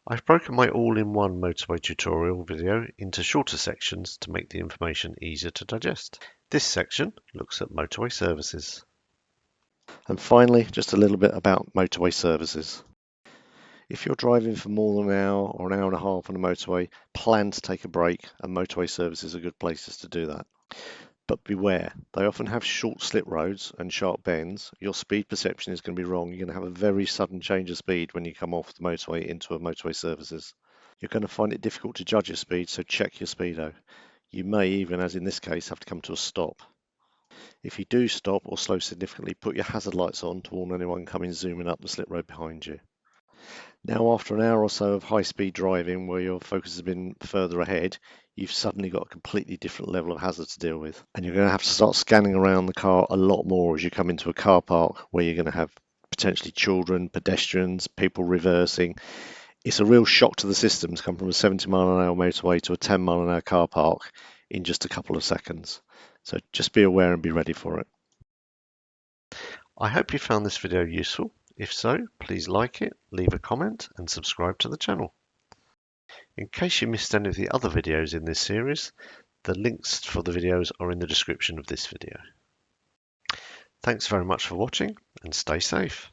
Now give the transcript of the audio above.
I've broken my all-in-one motorway tutorial video into shorter sections to make the information easier to digest. This section looks at motorway services. And finally, just a little bit about motorway services. If you're driving for more than an hour or an hour and a half on a motorway, plan to take a break, and motorway services are good places to do that. But beware, they often have short slip roads and sharp bends. Your speed perception is going to be wrong. You're going to have a very sudden change of speed when you come off the motorway into a motorway services. You're going to find it difficult to judge your speed, so check your speedo. You may even, as in this case, have to come to a stop. If you do stop or slow significantly, put your hazard lights on to warn anyone coming zooming up the slip road behind you. Now, after an hour or so of high-speed driving where your focus has been further ahead, you've suddenly got a completely different level of hazard to deal with. And you're going to have to start scanning around the car a lot more as you come into a car park where you're going to have potentially children, pedestrians, people reversing. It's a real shock to the system to come from a 70-mile-an-hour motorway to a 10-mile-an-hour car park in just a couple of seconds. So just be aware and be ready for it. I hope you found this video useful. If so, please like it, leave a comment and subscribe to the channel. In case you missed any of the other videos in this series, the links for the videos are in the description of this video. Thanks very much for watching and stay safe.